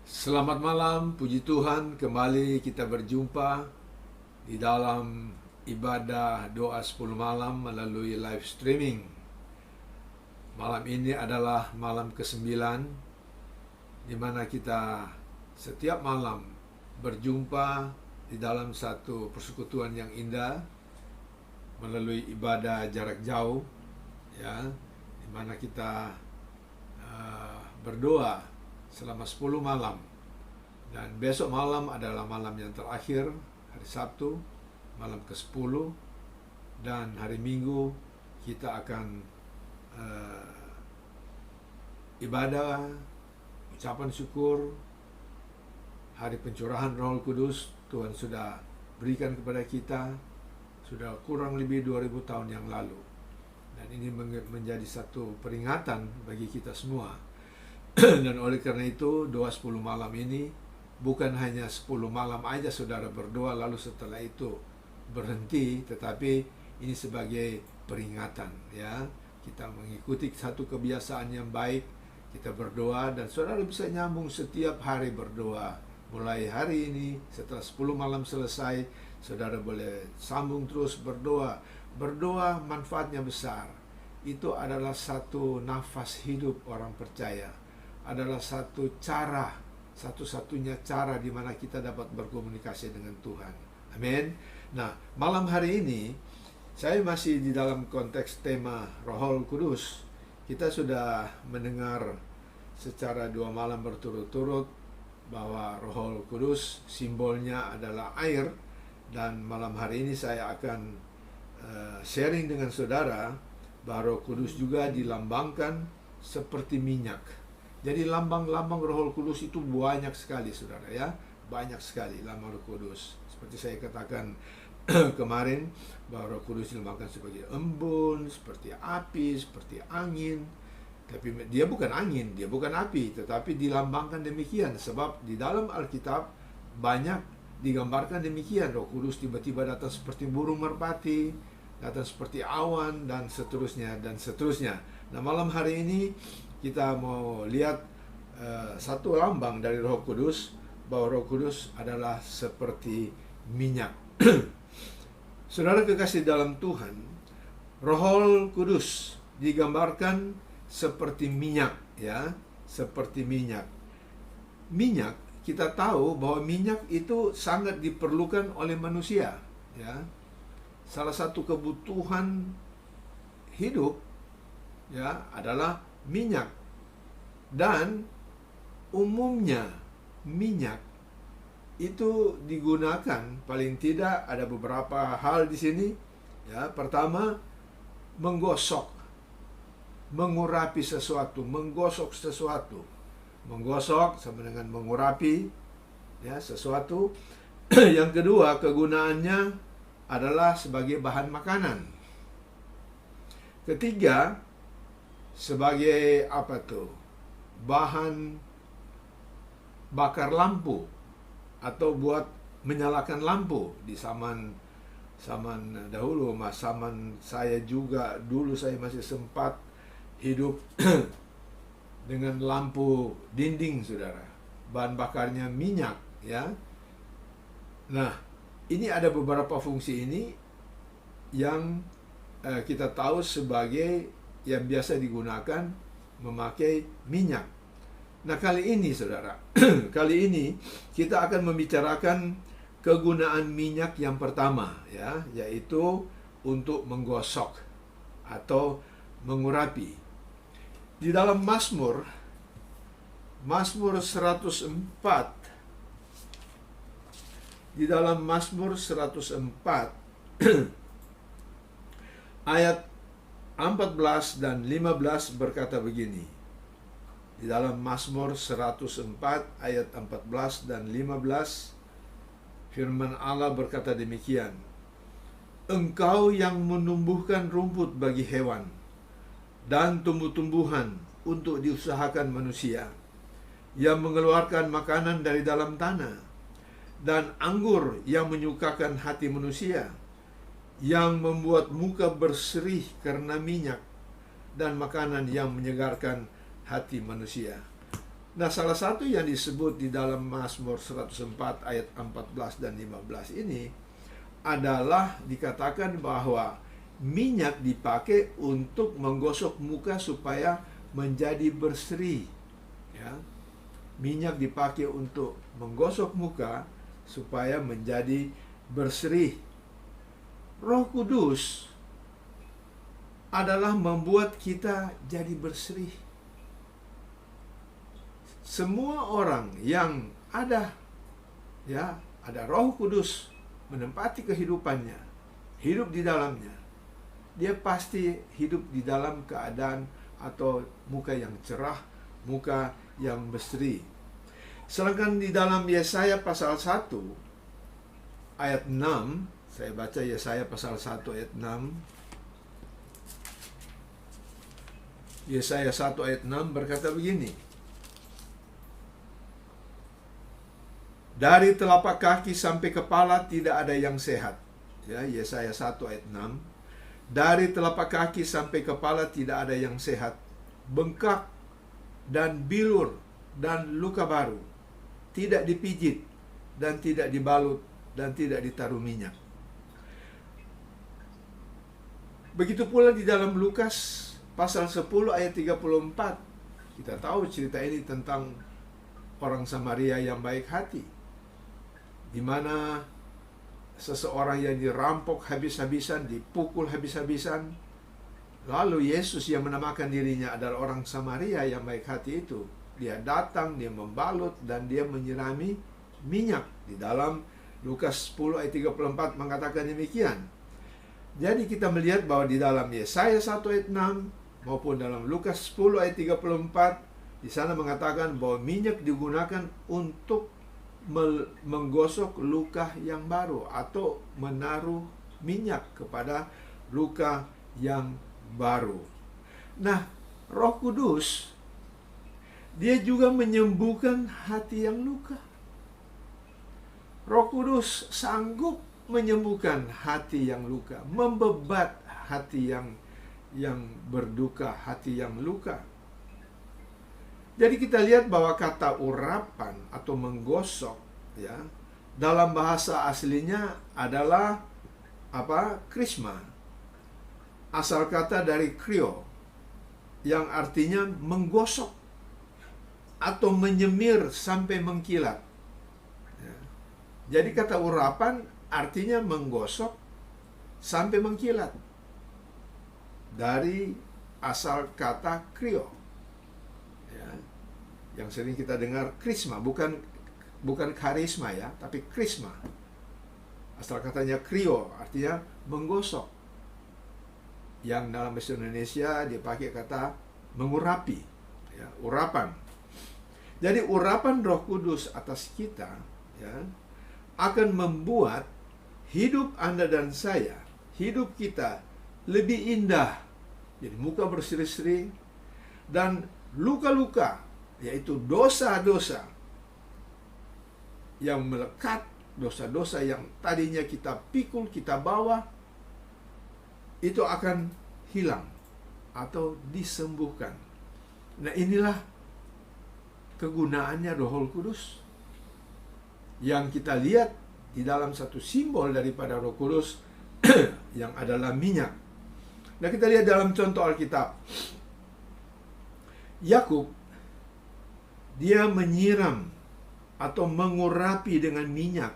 Selamat malam, puji Tuhan, kembali kita berjumpa di dalam ibadah doa 10 malam melalui live streaming. Malam ini adalah malam ke-9, di mana kita setiap malam berjumpa di dalam satu persekutuan yang indah melalui ibadah jarak jauh, ya, di mana kita berdoa selama 10 malam. Dan besok malam adalah malam yang terakhir, hari Sabtu, malam ke-10. Dan hari Minggu kita akan ibadah, ucapan syukur, hari pencurahan Roh Kudus. Tuhan sudah berikan kepada kita, sudah kurang lebih 2000 tahun yang lalu. Dan ini menjadi satu peringatan bagi kita semua. Dan oleh karena itu, doa 10 malam ini bukan hanya 10 malam aja saudara berdoa lalu setelah itu berhenti, tetapi ini sebagai peringatan, ya. Kita mengikuti satu kebiasaan yang baik, kita berdoa, dan saudara bisa nyambung setiap hari berdoa. Mulai hari ini, setelah 10 malam selesai, saudara boleh sambung terus berdoa. Berdoa manfaatnya besar. Itu adalah satu nafas hidup orang percaya, adalah satu cara, satu-satunya cara di mana kita dapat berkomunikasi dengan Tuhan. Amin. Nah, malam hari ini saya masih di dalam konteks tema Roh Kudus. Kita sudah mendengar secara 2 malam berturut-turut bahwa Roh Kudus simbolnya adalah air, dan malam hari ini saya akan sharing dengan saudara bahwa Roh Kudus juga dilambangkan seperti minyak. Jadi lambang-lambang Roh Kudus itu banyak sekali, saudara, ya. Banyak sekali lambang Roh Kudus. Seperti saya katakan kemarin, bahwa Roh Kudus dilambangkan sebagai embun, seperti api, seperti angin. Tapi dia bukan angin, dia bukan api, tetapi dilambangkan demikian. Sebab di dalam Alkitab banyak digambarkan demikian. Roh Kudus tiba-tiba datang seperti burung merpati, datang seperti awan, dan seterusnya, dan seterusnya. Nah, malam hari ini kita mau lihat satu lambang dari Roh Kudus, bahwa Roh Kudus adalah seperti minyak. Saudara kekasih dalam Tuhan, Roh Kudus digambarkan seperti minyak, ya, seperti minyak. Minyak, kita tahu bahwa minyak itu sangat diperlukan oleh manusia, ya. Salah satu kebutuhan hidup, ya, adalah minyak. Dan umumnya minyak itu digunakan, paling tidak ada beberapa hal di sini, ya. Pertama, menggosok, mengurapi sesuatu, menggosok sesuatu. Menggosok sama dengan mengurapi, ya, sesuatu. Yang kedua, kegunaannya adalah sebagai bahan makanan. Ketiga, sebagai apa tuh? Bahan bakar lampu atau buat menyalakan lampu di zaman dahulu. Zaman saya juga dulu, saya masih sempat hidup dengan lampu dinding, saudara. Bahan bakarnya minyak, ya. Nah, ini ada beberapa fungsi ini yang kita tahu sebagai yang biasa digunakan memakai minyak. Nah, kali ini, saudara, kali ini kita akan membicarakan kegunaan minyak yang pertama, ya, yaitu untuk menggosok atau mengurapi. Di dalam Mazmur 104, di dalam Mazmur 104 ayat 14 dan 15 berkata begini. Di dalam Mazmur 104 ayat 14 dan 15, firman Allah berkata demikian. Engkau yang menumbuhkan rumput bagi hewan dan tumbuh-tumbuhan untuk diusahakan manusia, yang mengeluarkan makanan dari dalam tanah, dan anggur yang menyukakan hati manusia, yang membuat muka berseri karena minyak, dan makanan yang menyegarkan hati manusia. Nah, salah satu yang disebut di dalam Mazmur 104 ayat 14 dan 15 ini adalah dikatakan bahwa minyak dipakai untuk menggosok muka supaya menjadi berseri. Ya. Minyak dipakai untuk menggosok muka supaya menjadi berseri. Roh Kudus adalah membuat kita jadi berseri. Semua orang yang ada Roh Kudus menempati kehidupannya, hidup di dalamnya, dia pasti hidup di dalam keadaan atau muka yang cerah, muka yang berseri. Sedangkan di dalam Yesaya pasal 1 ayat 6, saya baca Yesaya pasal 1 ayat 6. Yesaya 1 ayat 6 berkata begini, dari telapak kaki sampai kepala tidak ada yang sehat. Ya, Yesaya 1 ayat 6. Dari telapak kaki sampai kepala tidak ada yang sehat. Bengkak dan bilur dan luka baru. Tidak dipijit dan tidak dibalut dan tidak ditaruh minyak. Begitu pula di dalam Lukas pasal 10 ayat 34. Kita tahu cerita ini tentang orang Samaria yang baik hati, di mana seseorang yang dirampok habis-habisan, dipukul habis-habisan. Lalu Yesus yang menamakan dirinya adalah orang Samaria yang baik hati itu, dia datang, dia membalut, dan dia menyirami minyak. Di dalam Lukas 10 ayat 34 mengatakan demikian. Jadi kita melihat bahwa di dalam Yesaya 1 ayat 6 maupun dalam Lukas 10 ayat 34, di sana mengatakan bahwa minyak digunakan untuk menggosok luka yang baru atau menaruh minyak kepada luka yang baru. Nah, Roh Kudus dia juga menyembuhkan hati yang luka. Roh Kudus sanggup menyembuhkan hati yang luka, membebat hati yang berduka, hati yang luka. Jadi kita lihat bahwa kata urapan atau menggosok, ya, dalam bahasa aslinya adalah krisma. Asal kata dari krio, yang artinya menggosok atau menyemir sampai mengkilat. Ya. Jadi kata urapan artinya menggosok sampai mengkilat. Dari asal kata krio. Yang sering kita dengar krisma, bukan karisma ya, tapi krisma. Asal katanya krio, artinya menggosok. Yang dalam bahasa Indonesia dipakai kata mengurapi, ya, urapan. Jadi urapan Roh Kudus atas kita, ya, akan membuat hidup Anda dan saya, hidup kita lebih indah. Jadi muka berseri-seri dan luka-luka, yaitu dosa-dosa yang melekat, dosa-dosa yang tadinya kita pikul, kita bawa, itu akan hilang atau disembuhkan. Nah, inilah kegunaannya Roh Kudus yang kita lihat di dalam satu simbol daripada Roh Kudus yang adalah minyak. Nah, kita lihat dalam contoh Alkitab. Yakub, dia menyiram atau mengurapi dengan minyak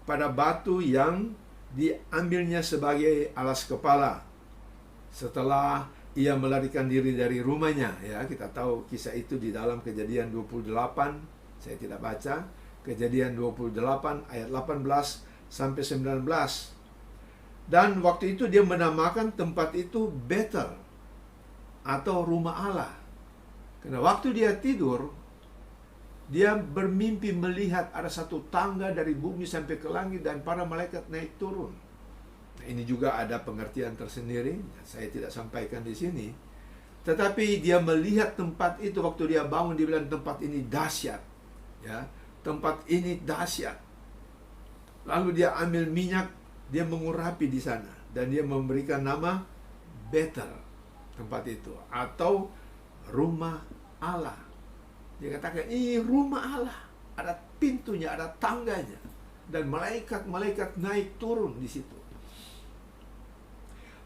pada batu yang diambilnya sebagai alas kepala setelah ia melarikan diri dari rumahnya. Ya, kita tahu kisah itu di dalam Kejadian 28. Saya tidak baca. Kejadian 28 ayat 18 sampai 19. Dan waktu itu dia menamakan tempat itu Betel atau rumah Allah. Karena waktu dia tidur, dia bermimpi melihat ada satu tangga dari bumi sampai ke langit dan para malaikat naik turun. Nah, ini juga ada pengertian tersendiri, saya tidak sampaikan di sini. Tetapi dia melihat tempat itu waktu dia bangun, dia bilang tempat ini dahsyat. Ya, tempat ini dahsyat. Lalu dia ambil minyak, dia mengurapi di sana dan dia memberikan nama Betel tempat itu atau rumah Allah. Dia katakan, ini rumah Allah. Ada pintunya, ada tangganya. Dan malaikat-malaikat naik turun di situ.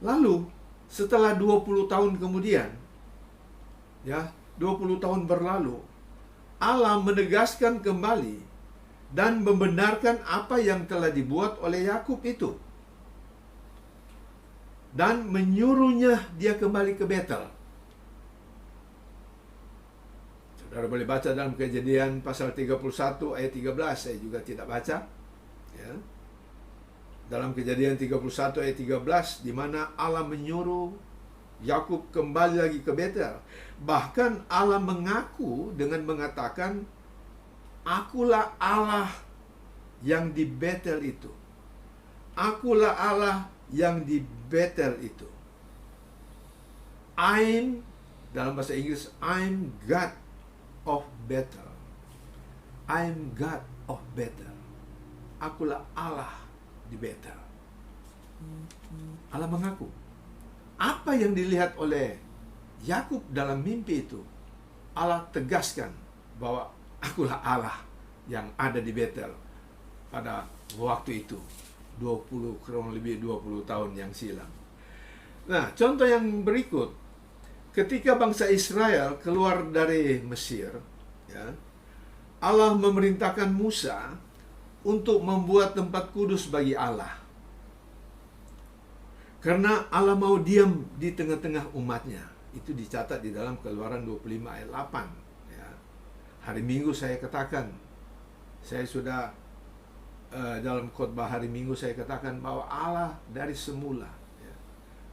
Lalu, setelah 20 tahun kemudian, ya, 20 tahun berlalu, Allah menegaskan kembali dan membenarkan apa yang telah dibuat oleh Yakub itu. Dan menyuruhnya dia kembali ke Betel. Saudara boleh baca dalam Kejadian pasal 31 ayat 13, saya juga tidak baca. Ya. Dalam Kejadian 31 ayat 13, di mana Allah menyuruh Yakub kembali lagi ke Betel. Bahkan Allah mengaku dengan mengatakan, akulah Allah yang di Betel itu. Akulah Allah yang di Betel itu. Dalam bahasa Inggris, I'm God of Betel. I'm God of Betel. Akulah Allah di Betel. Allah mengaku. Apa yang dilihat oleh Yakub dalam mimpi itu, Allah tegaskan bahwa akulah Allah yang ada di Betel pada waktu itu, kurang lebih 20 tahun yang silam. Nah, contoh yang berikut, ketika bangsa Israel keluar dari Mesir, ya, Allah memerintahkan Musa untuk membuat tempat kudus bagi Allah. Karena Allah mau diam di tengah-tengah umatnya. Itu dicatat di dalam Keluaran 25 ayat 8. Ya. Hari Minggu saya katakan, saya sudah dalam khotbah hari Minggu saya katakan bahwa Allah dari semula, ya,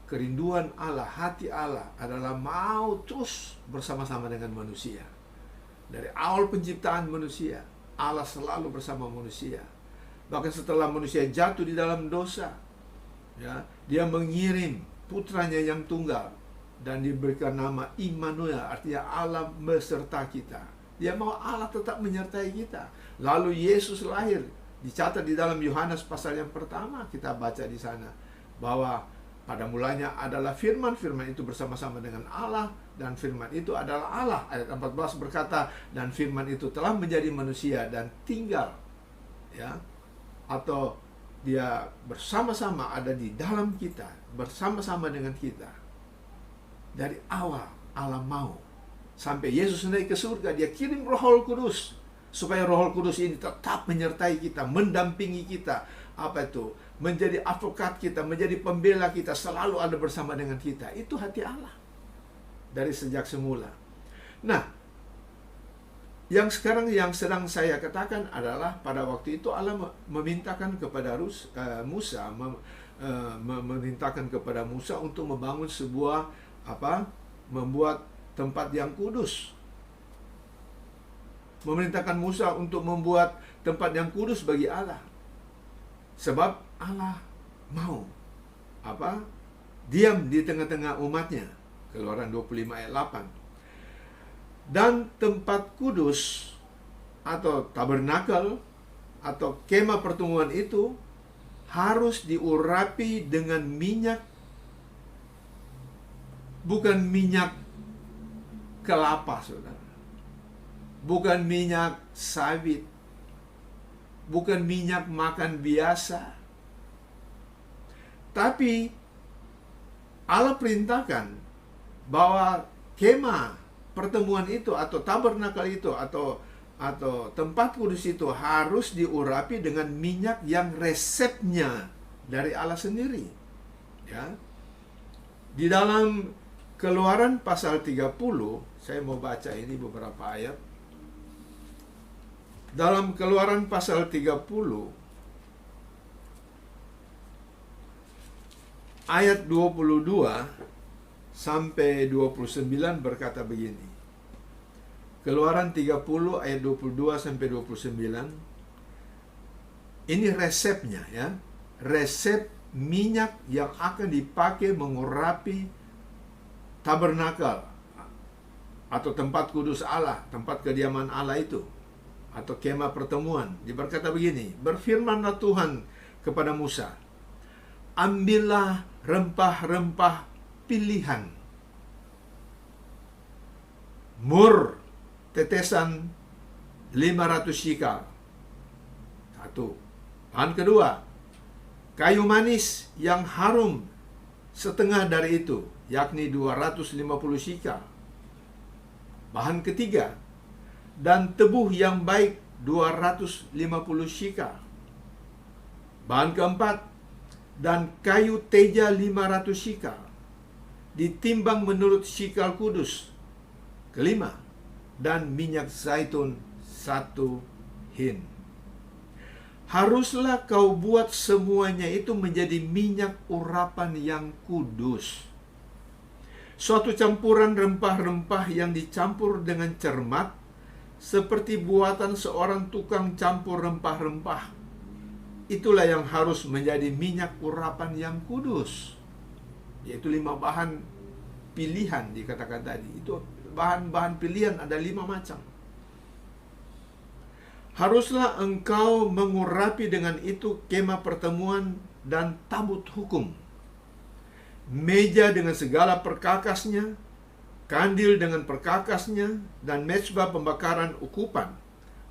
kerinduan Allah, hati Allah adalah mau terus bersama-sama dengan manusia. Dari awal penciptaan manusia, Allah selalu bersama manusia. Bahkan setelah manusia jatuh di dalam dosa, ya, Dia mengirim putranya yang tunggal dan diberikan nama Immanuel, artinya Allah beserta kita. Dia mau Allah tetap menyertai kita. Lalu Yesus lahir, dicatat di dalam Yohanes pasal yang pertama, kita baca di sana bahwa pada mulanya adalah firman, firman itu bersama-sama dengan Allah, dan firman itu adalah Allah. Ayat 14 berkata, dan firman itu telah menjadi manusia dan tinggal, ya, atau dia bersama-sama ada di dalam kita, bersama-sama dengan kita. Dari awal Allah mau, sampai Yesus naik ke surga, Dia kirim Roh Kudus, supaya Roh Kudus ini tetap menyertai kita, mendampingi kita. Apa itu? Menjadi advokat kita, menjadi pembela kita, selalu ada bersama dengan kita. Itu hati Allah dari sejak semula. Nah, yang sekarang yang sedang saya katakan adalah pada waktu itu Allah memintakan kepada Musa, memerintahkan kepada Musa untuk membangun sebuah membuat tempat yang kudus. Memerintahkan Musa untuk membuat tempat yang kudus bagi Allah. Sebab Allah mau diam di tengah-tengah umatnya. Keluaran 25 ayat 8. Dan tempat kudus atau tabernakel atau kemah pertemuan itu harus diurapi dengan minyak, bukan minyak kelapa, saudara. Bukan minyak sawit, bukan minyak makan biasa. Tapi Allah perintahkan bahwa kemah pertemuan itu atau tabernakel itu atau tempat kudus itu harus diurapi dengan minyak yang resepnya dari Allah sendiri. Ya. Di dalam Keluaran pasal 30, saya mau baca ini beberapa ayat. Dalam Keluaran pasal 30 ayat 22 sampai 29 berkata begini. Keluaran 30 ayat 22 sampai 29. Ini resepnya, ya. Resep minyak yang akan dipakai mengurapi tabernakel atau tempat kudus Allah, tempat kediaman Allah itu, atau kemah pertemuan. Dia berkata begini, berfirmanlah Tuhan kepada Musa, ambillah rempah-rempah pilihan, mur, tetesan 500 shikal. Satu. Bahan kedua, kayu manis yang harum setengah dari itu, yakni 250 shikal. Bahan ketiga, dan tebuh yang baik 250 shikal. Bahan keempat, dan kayu teja 500 shikal, ditimbang menurut shikal kudus. Kelima, dan minyak zaitun 1 hin. Haruslah kau buat semuanya itu menjadi minyak urapan yang kudus, suatu campuran rempah-rempah yang dicampur dengan cermat, seperti buatan seorang tukang campur rempah-rempah. Itulah yang harus menjadi minyak urapan yang kudus, yaitu 5 bahan pilihan dikatakan tadi. Itu bahan-bahan pilihan ada 5 macam. Haruslah engkau mengurapi dengan itu kemah pertemuan dan tabut hukum, meja dengan segala perkakasnya, kandil dengan perkakasnya, dan mezbah pembakaran ukupan,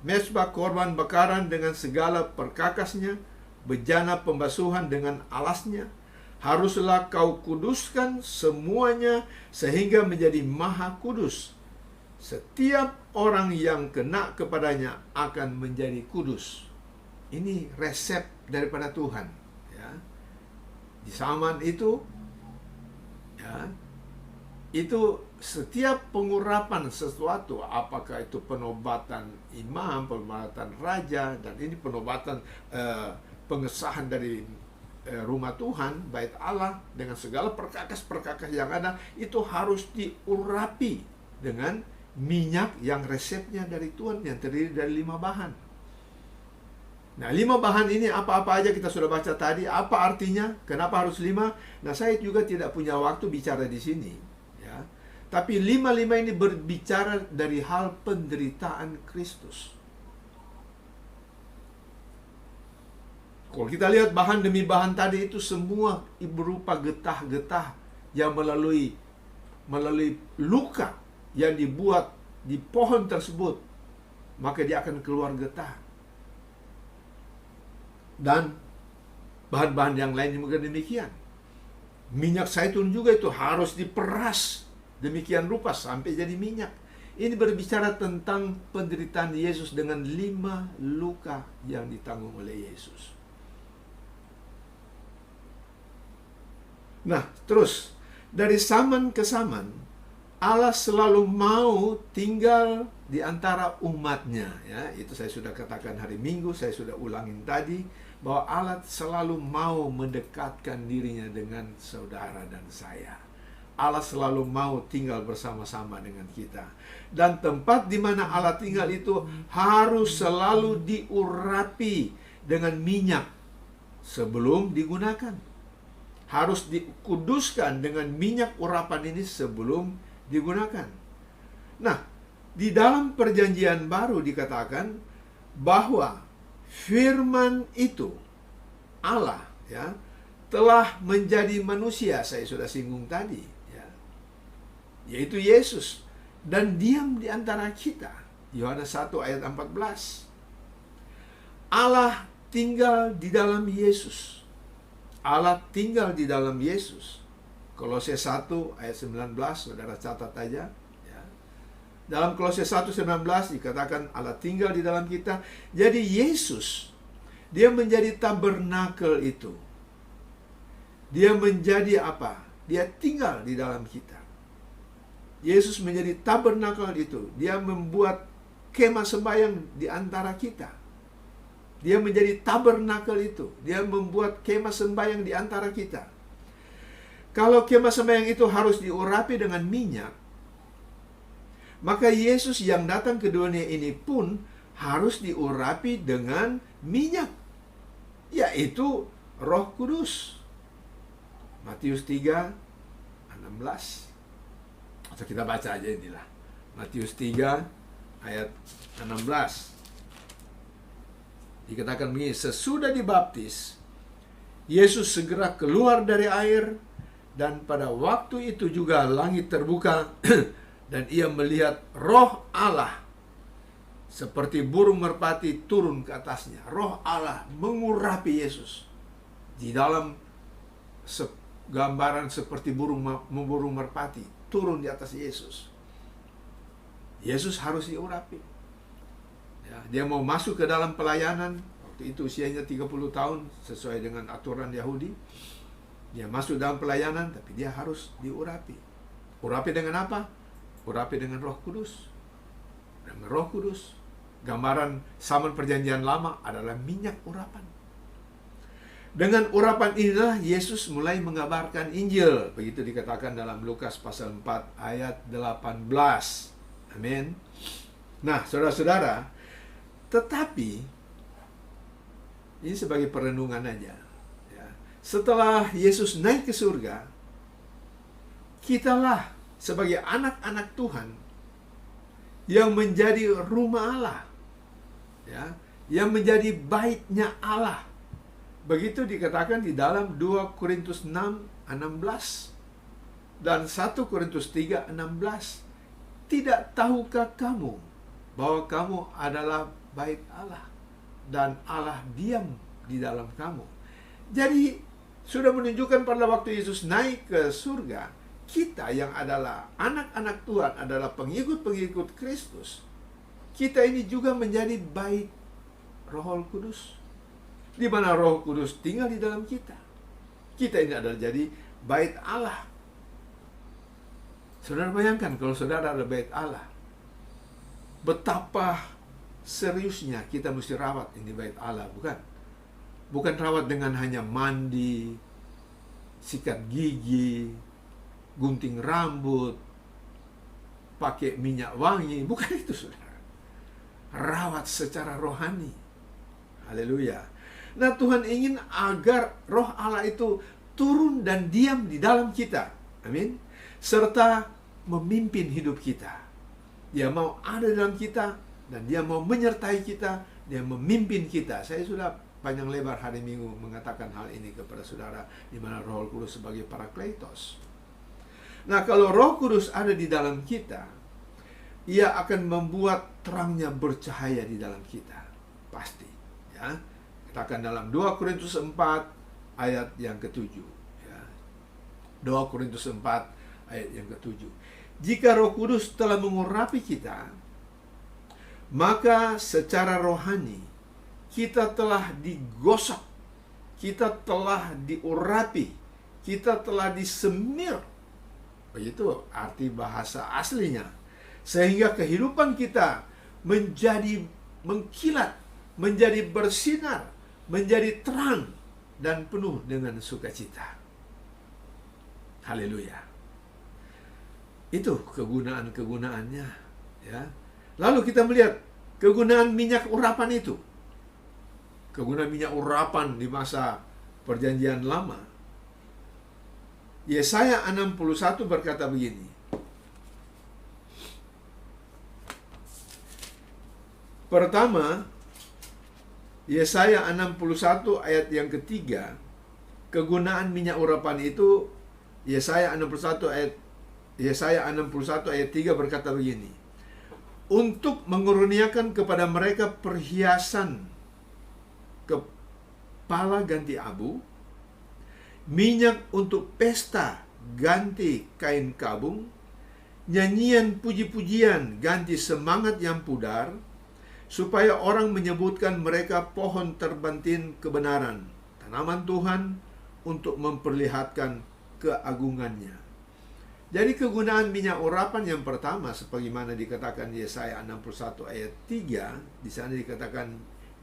mezbah korban bakaran dengan segala perkakasnya, bejana pembasuhan dengan alasnya. Haruslah kau kuduskan semuanya sehingga menjadi maha kudus. Setiap orang yang kena kepadanya akan menjadi kudus. Ini resep daripada Tuhan, ya. Di zaman itu, ya, itu setiap pengurapan sesuatu, apakah itu penobatan imam, penobatan raja, dan ini penobatan pengesahan dari rumah Tuhan, bait Allah, dengan segala perkakas-perkakas yang ada, itu harus diurapi dengan minyak yang resepnya dari Tuhan, yang terdiri dari 5 bahan. Nah, 5 bahan ini apa-apa aja kita sudah baca tadi. Apa artinya? Kenapa harus 5? Nah, saya juga tidak punya waktu bicara di sini, ya. Tapi 5 ini berbicara dari hal penderitaan Kristus. Kalau kita lihat bahan demi bahan tadi itu semua berupa getah-getah yang melalui luka yang dibuat di pohon tersebut, maka dia akan keluar getah. Dan bahan-bahan yang lain juga demikian. Minyak zaitun juga itu harus diperas demikian rupa sampai jadi minyak. Ini berbicara tentang penderitaan Yesus dengan 5 luka yang ditanggung oleh Yesus. Nah, terus dari zaman ke zaman Allah selalu mau tinggal di antara umatnya, ya. Itu saya sudah katakan hari Minggu, saya sudah ulangin tadi, bahwa Allah selalu mau mendekatkan dirinya dengan saudara dan saya. Allah selalu mau tinggal bersama-sama dengan kita. Dan tempat di mana Allah tinggal itu harus selalu diurapi dengan minyak sebelum digunakan. Harus dikuduskan dengan minyak urapan ini sebelum digunakan. Nah, di dalam perjanjian baru dikatakan bahwa firman itu, Allah, ya, telah menjadi manusia. Saya sudah singgung tadi, ya, yaitu Yesus, dan diam di antara kita. Yohanes 1 ayat 14. Allah tinggal di dalam Yesus. Allah tinggal di dalam Yesus. Kolose 1 ayat 19, saudara catat aja, ya. Dalam Kolose 1:19 dikatakan Allah tinggal di dalam kita. Jadi Yesus, dia menjadi tabernakel itu. Dia menjadi apa? Dia tinggal di dalam kita. Yesus menjadi tabernakel itu. Dia membuat kemah sembahyang di antara kita. Dia menjadi tabernakel itu. Dia membuat kemah sembahyang di antara kita. Kalau kemah sembahyang itu harus diurapi dengan minyak, maka Yesus yang datang ke dunia ini pun harus diurapi dengan minyak, yaitu Roh Kudus. Matius 3:16. Atau kita baca aja inilah. Matius 3 ayat 16. Dikatakan begini, sesudah dibaptis, Yesus segera keluar dari air, dan pada waktu itu juga langit terbuka dan ia melihat Roh Allah seperti burung merpati turun ke atasnya. Roh Allah mengurapi Yesus di dalam gambaran seperti burung merpati turun di atas Yesus. Yesus harus diurapi. Ya, dia mau masuk ke dalam pelayanan. Waktu itu usianya 30 tahun sesuai dengan aturan Yahudi. Dia masuk dalam pelayanan, tapi dia harus diurapi. Urapi dengan apa? Urapi dengan Roh Kudus. Dengan Roh Kudus. Gambaran zaman perjanjian lama adalah minyak urapan. Dengan urapan inilah Yesus mulai mengabarkan Injil. Begitu dikatakan dalam Lukas pasal 4 ayat 18. Amin. Nah, saudara-saudara, tetapi ini sebagai perenungan aja. Ya. Setelah Yesus naik ke surga, kitalah sebagai anak-anak Tuhan yang menjadi rumah Allah, ya, yang menjadi baitnya Allah. Begitu dikatakan di dalam 2 Korintus 6:16 dan 1 Korintus 3:16. Tidak tahukah kamu bahwa kamu adalah bait Allah dan Allah diam di dalam kamu? Jadi sudah menunjukkan pada waktu Yesus naik ke surga, kita yang adalah anak-anak Tuhan, adalah pengikut-pengikut Kristus, kita ini juga menjadi bait Roh Kudus, di mana Roh Kudus tinggal di dalam kita. Kita ini adalah jadi bait Allah. Saudara bayangkan kalau saudara ada bait Allah, betapa seriusnya kita mesti rawat ini bait Allah, bukan? Bukan rawat dengan hanya mandi, sikat gigi, gunting rambut, pakai minyak wangi, bukan itu saudara. Rawat secara rohani. Haleluya. Nah, Tuhan ingin agar Roh Allah itu turun dan diam di dalam kita. Amin. Serta memimpin hidup kita. Dia mau ada dalam kita dan dia mau menyertai kita, dia memimpin kita. Saya sudah panjang lebar hari Minggu mengatakan hal ini kepada saudara, di mana Roh Kudus sebagai Parakletos. Nah, kalau Roh Kudus ada di dalam kita, ia akan membuat terangnya bercahaya di dalam kita. Pasti, ya. Katakan dalam 2 Korintus 4 ayat yang ke-7, ya. 2 Korintus 4 ayat yang ke-7. Jika Roh Kudus telah mengurapi kita, maka secara rohani kita telah digosok, kita telah diurapi, kita telah disemir. Begitu arti bahasa aslinya. Sehingga kehidupan kita menjadi mengkilat, menjadi bersinar, menjadi terang, dan penuh dengan sukacita. Haleluya. Itu kegunaan-kegunaannya, ya. Lalu kita melihat kegunaan minyak urapan itu. Kegunaan minyak urapan di masa perjanjian lama. Yesaya 61 berkata begini. Pertama, Yesaya 61 ayat yang ketiga, kegunaan minyak urapan itu, Yesaya 61 ayat 3 berkata begini. Untuk mengurniakan kepada mereka perhiasan kepala ganti abu, minyak untuk pesta ganti kain kabung, nyanyian puji-pujian ganti semangat yang pudar, supaya orang menyebutkan mereka pohon terbantin kebenaran, tanaman Tuhan untuk memperlihatkan keagungannya. Jadi kegunaan minyak urapan yang pertama, sebagaimana dikatakan Yesaya 61 ayat 3, di sana dikatakan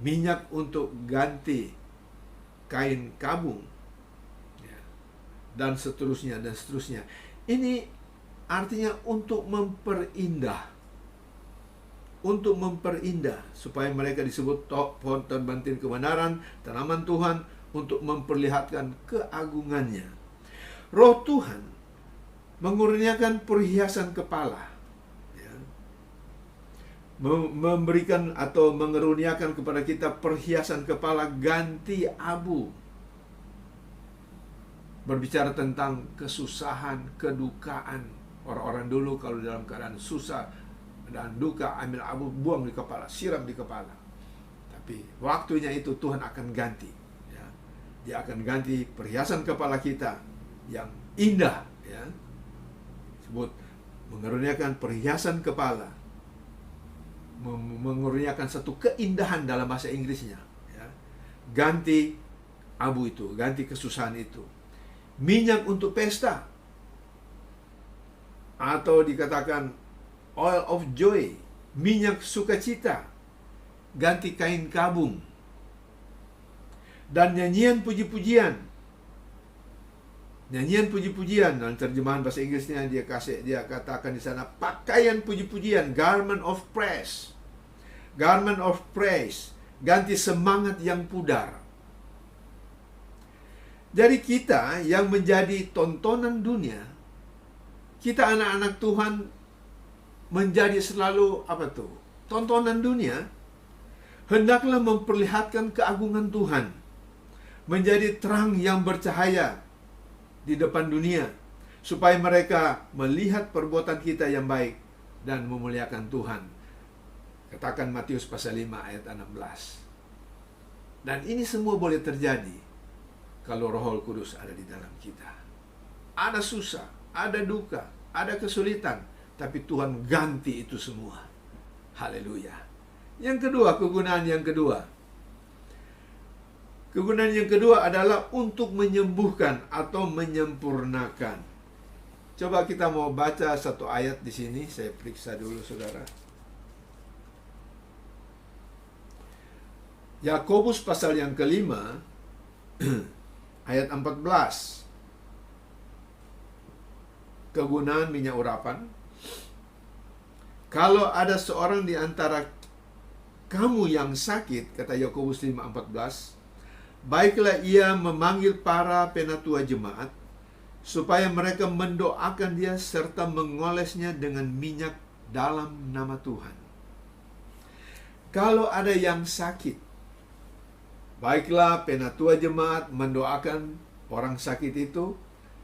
minyak untuk ganti kain kabung, ya, dan seterusnya dan seterusnya. Ini artinya untuk memperindah, supaya mereka disebut pohon terbantin kebenaran, tanaman Tuhan untuk memperlihatkan keagungannya. Roh Tuhan mengurniakan perhiasan kepala, ya. Memberikan atau mengeruniakan kepada kita perhiasan kepala ganti abu. Berbicara tentang kesusahan, kedukaan. Orang-orang dulu kalau dalam keadaan susah, dan duka, ambil abu, buang di kepala, siram di kepala. Tapi waktunya itu Tuhan akan ganti, ya. Dia akan ganti perhiasan kepala kita yang indah, ya. Sebut mengeruniakan perhiasan kepala, mengurniakan satu keindahan dalam bahasa Inggrisnya, ya. Ganti abu itu, ganti kesusahan itu. Minyak untuk pesta, atau dikatakan oil of joy, minyak sukacita. Ganti kain kabung. Dan nyanyian puji-pujian. Nyanyian puji-pujian, dalam terjemahan bahasa Inggrisnya dia katakan di sana pakaian puji-pujian, garment of praise. Garment of praise, ganti semangat yang pudar. Jadi kita yang menjadi tontonan dunia, kita anak-anak Tuhan menjadi selalu tontonan dunia, hendaklah memperlihatkan keagungan Tuhan, menjadi terang yang bercahaya di depan dunia, supaya mereka melihat perbuatan kita yang baik dan memuliakan Tuhan. Katakan Matius pasal 5 ayat 16. Dan ini semua boleh terjadi kalau Roh Kudus ada di dalam kita. Ada susah, ada duka, ada kesulitan, tapi Tuhan ganti itu semua. Haleluya. Yang kedua, kegunaan yang kedua. Kegunaan yang kedua adalah untuk menyembuhkan atau menyempurnakan. Coba kita mau baca satu ayat di sini, saya periksa dulu saudara. Yakobus pasal yang kelima, ayat 14. Kegunaan minyak urapan. Kalau ada seorang di antara kamu yang sakit, kata Yakobus 5:14, baiklah ia memanggil para penatua jemaat, supaya mereka mendoakan dia serta mengolesnya dengan minyak dalam nama Tuhan. Kalau ada yang sakit, baiklah penatua jemaat mendoakan orang sakit itu,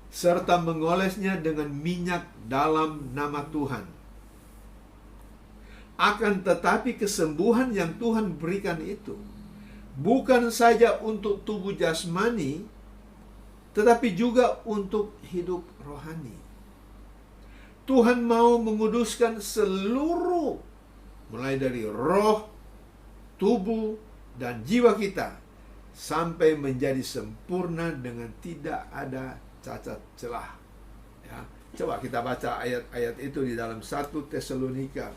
serta mengolesnya dengan minyak dalam nama Tuhan. Akan tetapi kesembuhan yang Tuhan berikan itu bukan saja untuk tubuh jasmani, tetapi juga untuk hidup rohani. Tuhan mau menguduskan seluruh, mulai dari roh, tubuh, dan jiwa kita, sampai menjadi sempurna dengan tidak ada cacat celah. Ya, coba kita baca ayat-ayat itu di dalam 1 Tesalonika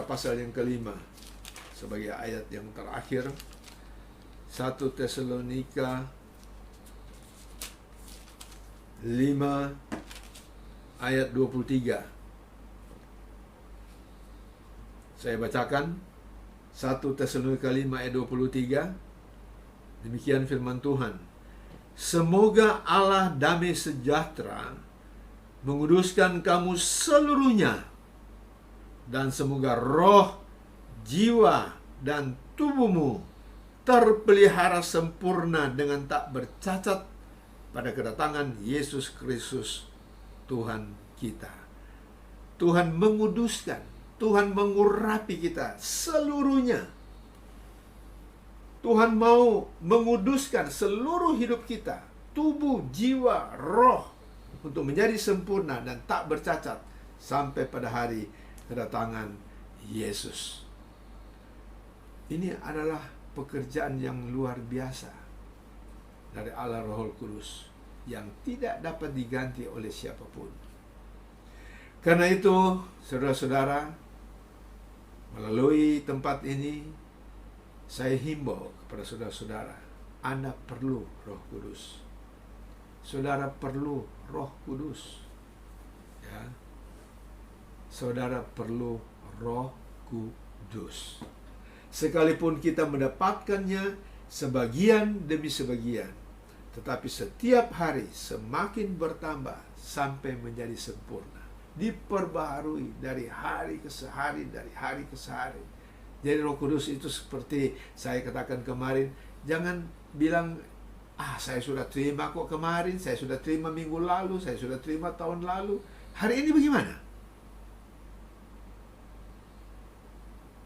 pasal yang kelima, sebagai ayat yang terakhir. 1 Tesalonika 5 ayat 23. Saya bacakan 1 Tesalonika 5 ayat 23. Demikian firman Tuhan. Semoga Allah damai sejahtera menguduskan kamu seluruhnya, dan semoga roh, jiwa, dan tubuhmu terpelihara sempurna dengan tak bercacat pada kedatangan Yesus Kristus Tuhan kita. Tuhan menguduskan, Tuhan mengurapi kita seluruhnya. Tuhan mau menguduskan seluruh hidup kita, tubuh, jiwa, roh, untuk menjadi sempurna dan tak bercacat sampai pada hari kedatangan Yesus. Ini adalah pekerjaan yang luar biasa dari Allah Roh Kudus yang tidak dapat diganti oleh siapapun. Karena itu, saudara-saudara, melalui tempat ini saya himbau kepada saudara-saudara, Anda perlu Roh Kudus. Saudara perlu Roh Kudus. Ya. Saudara perlu Roh Kudus. Sekalipun kita mendapatkannya sebagian demi sebagian, tetapi setiap hari semakin bertambah sampai menjadi sempurna, diperbaharui dari hari ke hari, dari hari ke hari. Jadi Roh Kudus itu seperti saya katakan kemarin, jangan bilang, saya sudah terima kok kemarin, saya sudah terima minggu lalu, saya sudah terima tahun lalu, hari ini bagaimana?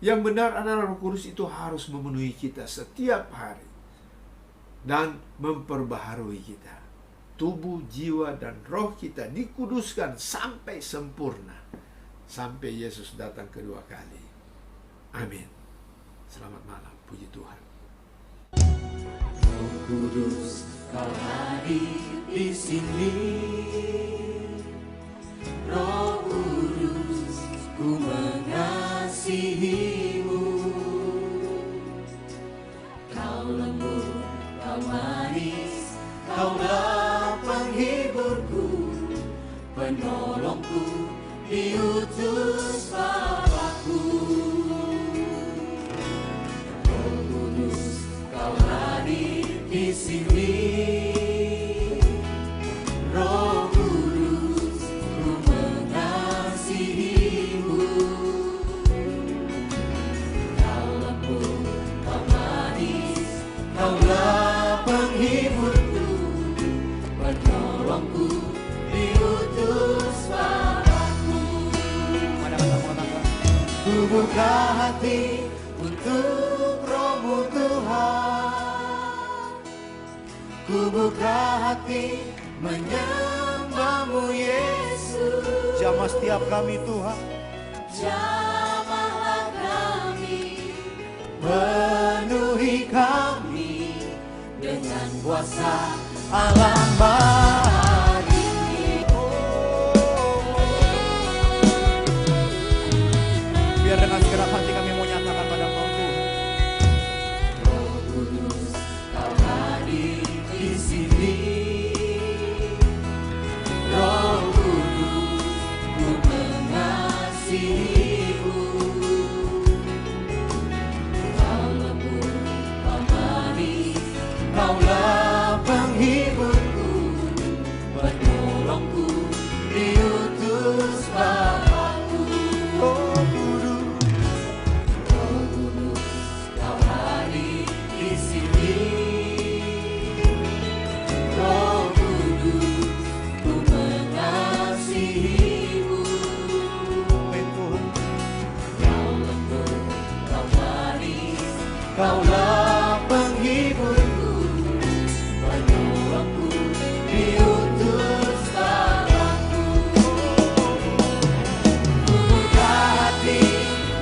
Yang benar adalah Roh Kudus itu harus memenuhi kita setiap hari dan memperbaharui kita. Tubuh, jiwa, dan roh kita dikuduskan sampai sempurna, sampai Yesus datang kedua kali. Amin. Selamat malam, puji Tuhan. Roh Kudus, Kau hadir di sini. Roh Kudus, ku mengasihi-Mu. Kau lembut, Kau manis, Kaulah penghiburku, penolongku, diutus Bapa-Ku. Roh Kudus, Kau hadir di sini. Roh Kudus, ku mengasihi-Mu. Kau lembut, Kau manis, Kaulah penghiburku, penolongku, diutus Bapa-Ku. Ku buka hati untuk Roh-Mu Tuhan. Ku buka hati menyembah-Mu Yesus. Jamah setiap kami Tuhan. Jamahlah kami, penuhi kami dengan kuasa alam bagi. Biar dengan segenap hati kami mau nyatakan pada Engkau Tuhan. Roh Kudus, Kau hadir di sini. Roh Kudus, ku mengasihi-Mu. Kau lembut, Kau manis, Kaulah penghiburku, penolongku, diutus Bapa-Ku. Roh Kudus, Kau hadir di sini. Roh Kudus, ku mengasihi-Mu. Amin Tuhan. Kau lembut, Kau manis, Kaulah penghiburku, penolongku, diutus Bapa-Ku. Ku buka hati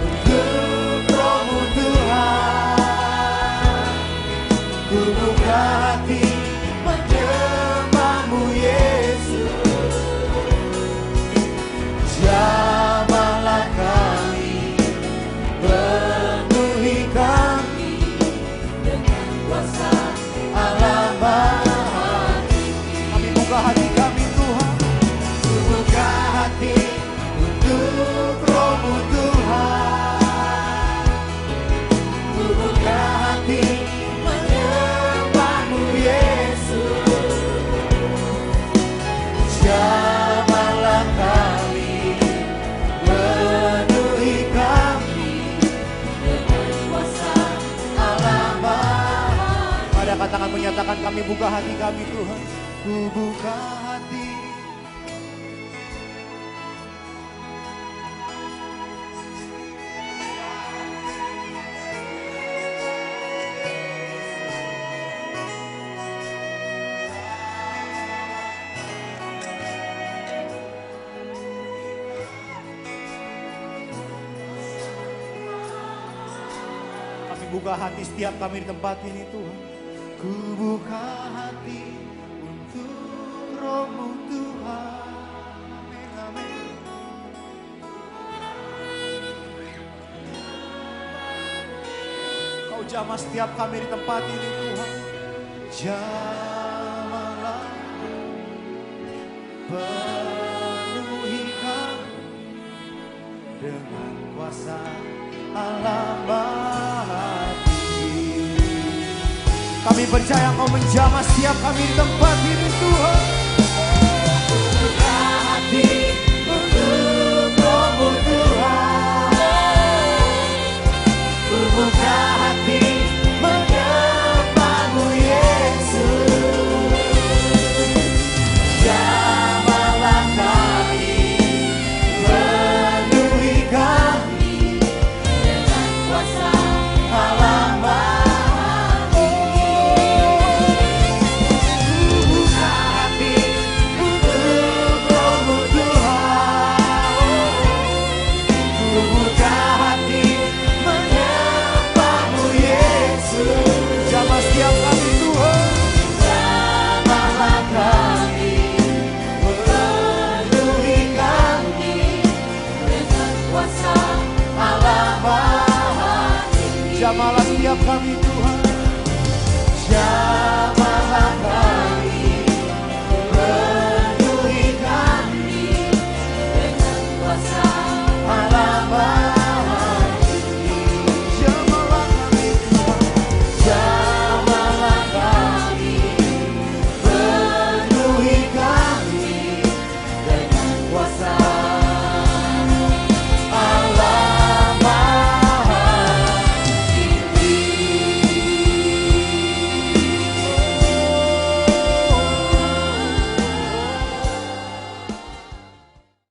untuk Roh-Mu Tuhan. Ku buka hati menyembah-Mu Yesus. Jamahlah kami, penuhi kami dengan kuasa alam bagi. Kami buka hati kami Tuhan. Ku buka hati untuk Roh-Mu Tuhan. Ku buka hati menyembah-Mu Yesus. Jamahlah kami, penuhi kami dengan kuasa alam bagi. Pada katakan menyatakan kami buka hati kami Tuhan. Ku buka hati. Kami buka hati setiap kami di tempat ini Tuhan. Ku buka hati untuk Roh-Mu Tuhan. Amin, amin. Kau jamah setiap kami di tempat ini Tuhan. Jamahlah, penuhi kami dengan kuasa alam bagi. Kami percaya Kau menjamah setiap kami di tempat ini Tuhan. Buka hati untuk Roh-Mu Tuhan. Ku buka hati menyembah-Mu Yesus. Jamahlah kami, penuhi kami dengan Terimalah setiap kami